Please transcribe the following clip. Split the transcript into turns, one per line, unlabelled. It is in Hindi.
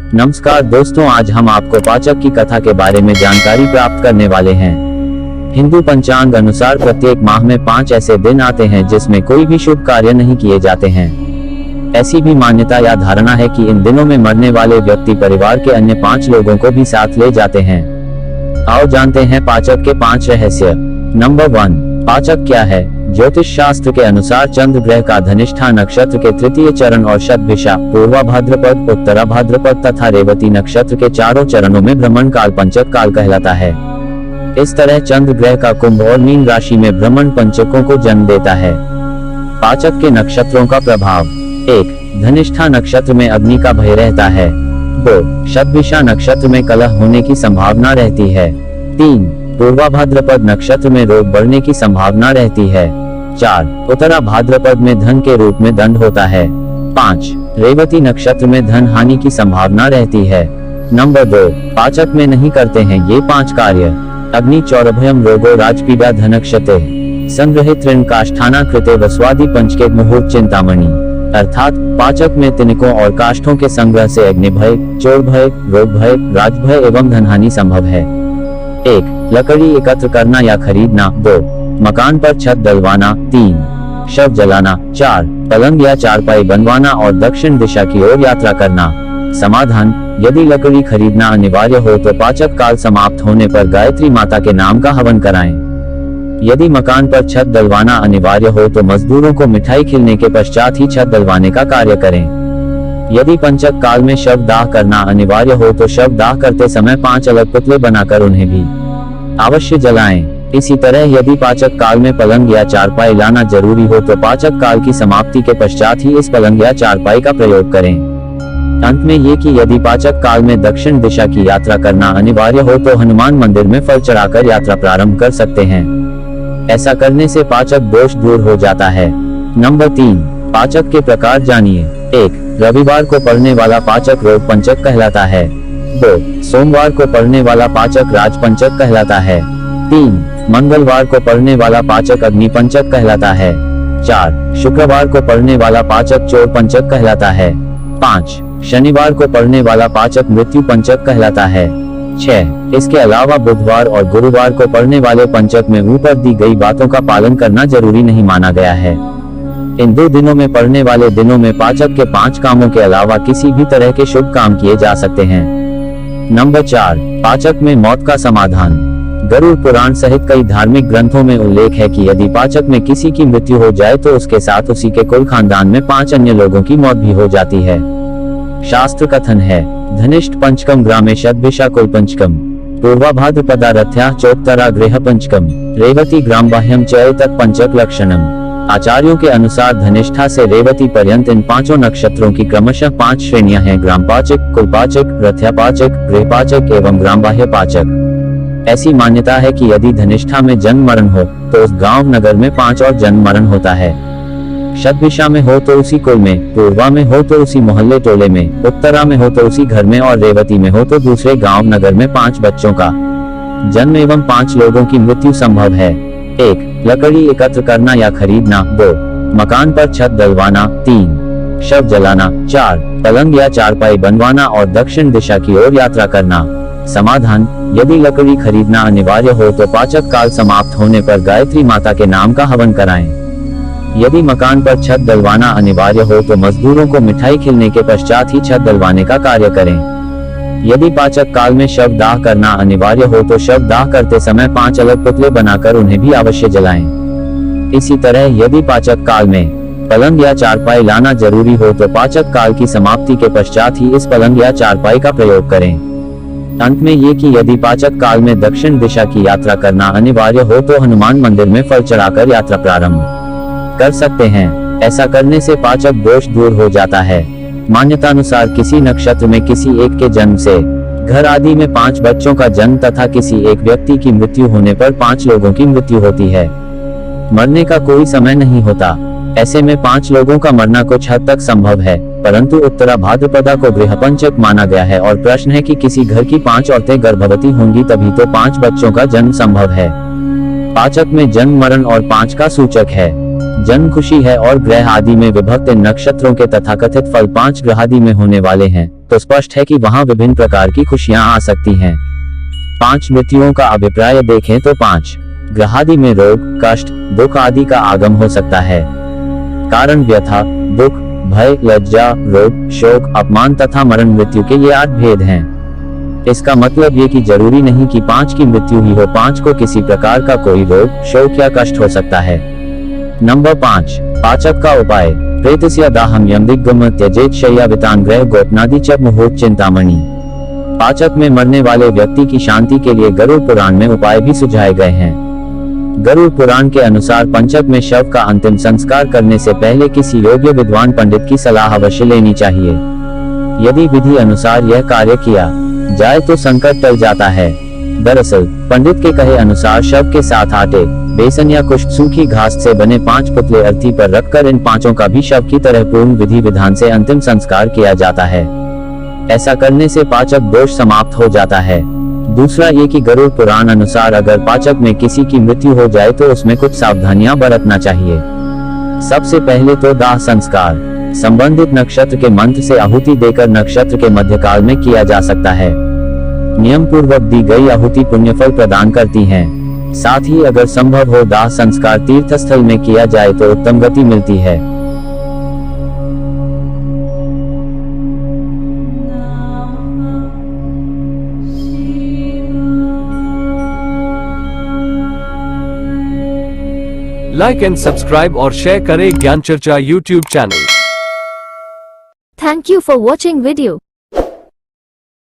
नमस्कार दोस्तों, आज हम आपको पाचक की कथा के बारे में जानकारी प्राप्त करने वाले हैं। हिंदू पंचांग अनुसार प्रत्येक माह में 5 ऐसे दिन आते हैं जिसमें कोई भी शुभ कार्य नहीं किए जाते हैं। ऐसी भी मान्यता या धारणा है कि इन दिनों में मरने वाले व्यक्ति परिवार के अन्य 5 लोगों को भी साथ ले जाते हैं। आओ जानते हैं पाचक के 5 रहस्य। नंबर 1, पाचक क्या है? ज्योतिष शास्त्र के अनुसार चंद्र ग्रह का धनिष्ठा नक्षत्र के तृतीय चरण और शतभिषा, पूर्वा भाद्रपद, उत्तरा भाद्रपद तथा रेवती नक्षत्र के चारों चरणों में भ्रमण काल पंचक काल कहलाता है। इस तरह चंद्र ग्रह का कुंभ और मीन राशि में भ्रमण पंचकों को जन्म देता है। पाचक के नक्षत्रों का प्रभाव। 1, धनिष्ठा नक्षत्र में अग्नि का भय रहता है। 2, शतभिषा नक्षत्र में कलह होने की संभावना रहती है। 3, पूर्वा भाद्रपद नक्षत्र में रोग बढ़ने की संभावना रहती है। 4, उत्तरा भाद्रपद में धन के रूप में दंड होता है। 5, रेवती नक्षत्र में धन हानि की संभावना रहती है। नंबर 2, पाचक में नहीं करते हैं ये 5 कार्य। अग्नि चौरभयम रोगो राजपीड़ा धनक्षते संग्रहित ऋण काष्ठाना कृते वस्वादि पंचके मुहूर्त चिंतामणि। अर्थात पाचक में तिनकों और काष्ठों के संग्रह से अग्नि भय, चोर भय, रोग भय, राजभय एवं धनहानि संभव है। 1, लकड़ी एकत्र करना या खरीदना। 2, मकान पर छत डलवाना। 3, शव जलाना। 4, पलंग या चारपाई बनवाना और दक्षिण दिशा की ओर यात्रा करना। समाधान: यदि लकड़ी खरीदना अनिवार्य हो तो पाचक काल समाप्त होने पर गायत्री माता के नाम का हवन कराएं। यदि मकान पर छत डलवाना अनिवार्य हो तो मजदूरों को मिठाई खिलाने के पश्चात ही छत डलवाने का कार्य करें। यदि पंचक काल में शव दाह करना अनिवार्य हो तो शव दाह करते समय 5 अलग पुतले बनाकर उन्हें भी अवश्य जलाएं। इसी तरह यदि पाचक काल में पलंग या चारपाई लाना जरूरी हो तो पाचक काल की समाप्ति के पश्चात ही इस पलंग या चारपाई का प्रयोग करें। अंत में ये कि यदि पाचक काल में दक्षिण दिशा की यात्रा करना अनिवार्य हो तो हनुमान मंदिर में फल चढ़ाकर यात्रा प्रारंभ कर सकते हैं। ऐसा करने से पाचक दोष दूर हो जाता है। नंबर 3, पाचक के प्रकार जानिए। 1, रविवार को पड़ने वाला पाचक रोग पंचक कहलाता है। 2, सोमवार को पड़ने वाला पाचक राज पंचक कहलाता है। 3, मंगलवार को पड़ने वाला पाचक अग्नि पंचक कहलाता है। 4, शुक्रवार को पड़ने वाला पाचक चोर पंचक कहलाता है। 5, शनिवार को पड़ने वाला पाचक मृत्यु पंचक कहलाता है। 6, इसके अलावा बुधवार और गुरुवार को पड़ने वाले पंचक में ऊपर दी गई बातों का पालन करना जरूरी नहीं माना गया है। इन 2 दिनों में पड़ने वाले दिनों में पाचक के 5 कामों के अलावा किसी भी तरह के शुभ काम किए जा सकते हैं। नंबर 4, पाचक में मौत का समाधान। गरुड़ पुराण सहित कई धार्मिक ग्रंथों में उल्लेख है कि यदि पाचक में किसी की मृत्यु हो जाए तो उसके साथ उसी के कुल खानदान में 5 अन्य लोगों की मौत भी हो जाती है। शास्त्र कथन है: धनिष्ठ पंचकम ग्रामे शतभिषा कुल पंचकम, पूर्वा भाद्रपदा रथ्या चोत्तरा गृह पंचकम, रेवती ग्राम बाह्यम चैतक पंचक लक्षणम। आचार्यों के अनुसार धनिष्ठा से रेवती पर्यंत इन 5 नक्षत्रों की क्रमशः 5 श्रेणियां हैं: ग्राम पाचक, कुल पाचक, रथ्या पाचक, गृह पाचक एवं ग्राम बाह्य पाचक। ऐसी मान्यता है कि यदि धनिष्ठा में जन्म मरण हो तो उस गांव नगर में 5 और जन्म मरण होता है। शतभिषा में हो तो उसी कुल में, पूर्वा में हो तो उसी मोहल्ले टोले में, उत्तरा में हो तो उसी घर में और रेवती में हो तो दूसरे गांव नगर में 5 बच्चों का जन्म एवं 5 लोगों की मृत्यु संभव है। 1, लकड़ी एकत्र करना या खरीदना। 2, मकान पर छत डलवाना। 3, शव जलाना। 4, पलंग या चारपाई बनवाना और दक्षिण दिशा की ओर यात्रा करना। समाधान: यदि लकड़ी खरीदना अनिवार्य हो तो पाचक काल समाप्त होने पर गायत्री माता के नाम का हवन कराएं। यदि मकान पर छत डलवाना अनिवार्य हो तो मजदूरों को मिठाई खिलाने के पश्चात ही छत डलवाने का कार्य करें। यदि पाचक काल में शव दाह करना अनिवार्य हो तो शव दाह करते समय 5 अलग पुतले बनाकर उन्हें भी अवश्य जलाएं। इसी तरह यदि पाचक काल में पलंग या चारपाई लाना जरूरी हो तो पाचक काल की समाप्ति के पश्चात ही इस पलंग या चारपाई का प्रयोग करें। अंत में ये कि यदि पाचक काल में दक्षिण दिशा की यात्रा करना अनिवार्य हो तो हनुमान मंदिर में फल चढ़ाकर यात्रा प्रारंभ कर सकते हैं। ऐसा करने से पाचक दोष दूर हो जाता है। मान्यता अनुसार किसी नक्षत्र में किसी एक के जन्म से घर आदि में 5 बच्चों का जन्म तथा किसी एक व्यक्ति की मृत्यु होने पर 5 लोगों की मृत्यु होती है। मरने का कोई समय नहीं होता। ऐसे में 5 लोगों का मरना कुछ हद तक संभव है, परंतु उत्तरा भाद्रपदा को गृह पंचक माना गया है और प्रश्न है कि किसी घर की 5 औरतें गर्भवती होंगी तभी तो 5 बच्चों का जन्म संभव है। पाचक में जन्म मरण और 5 का सूचक है। जन्म खुशी है और ग्रह आदि में विभक्त इन नक्षत्रों के तथाकथित फल 5 ग्रह आदि में होने वाले हैं। तो स्पष्ट है कि वहां विभिन्न प्रकार की खुशियां आ सकती हैं। 5 मृत्युओं का अभिप्राय देखें तो 5 ग्रहादि में रोग, कष्ट, दुख आदि का आगम हो सकता है। कारण व्यथा, दुख, भय, लज्जा, रोग, शोक, अपमान तथा मरण मृत्यु के ये 8 भेद हैं। इसका मतलब ये कि जरूरी नहीं कि 5 की मृत्यु ही हो, 5 को किसी प्रकार का कोई रोग, शोक या कष्ट हो सकता है। नंबर 5, पाचक का उपाय। प्रेतस्य दाहम यमदिग्गम त्यजेत शय्यावितान ग्रह गोपनादि च मुहूर्त चिंतामणि। पाचक में मरने वाले व्यक्ति की शांति के लिए गरुड़ पुराण में उपाय भी सुझाए गए हैं। गरुड़ पुराण के अनुसार पंचक में शव का अंतिम संस्कार करने से पहले किसी योग्य विद्वान पंडित की सलाह अवश्य लेनी चाहिए। यदि विधि अनुसार यह कार्य किया जाए तो संकट टल जाता है। दरअसल पंडित के कहे अनुसार शव के साथ आटे, बेसन या कुछ सूखी घास से बने 5 पुतले अर्थी पर रखकर इन 5 का भी शव की तरह पूर्ण विधि विधान से अंतिम संस्कार किया जाता है। ऐसा करने से पाचक दोष समाप्त हो जाता है। दूसरा ये कि गरुड़ पुराण अनुसार अगर पाचक में किसी की मृत्यु हो जाए तो उसमें कुछ सावधानियां बरतना चाहिए। सबसे पहले तो दाह संस्कार संबंधित नक्षत्र के मंत्र से आहुति देकर नक्षत्र के मध्यकाल में किया जा सकता है। नियम पूर्वक दी गई आहुति पुण्यफल प्रदान करती है। साथ ही अगर संभव हो दाह संस्कार तीर्थ स्थल में किया जाए तो उत्तम गति मिलती है।
लाइक एंड सब्सक्राइब और शेयर करें ज्ञान चर्चा YouTube channel.
Thank you for watching video.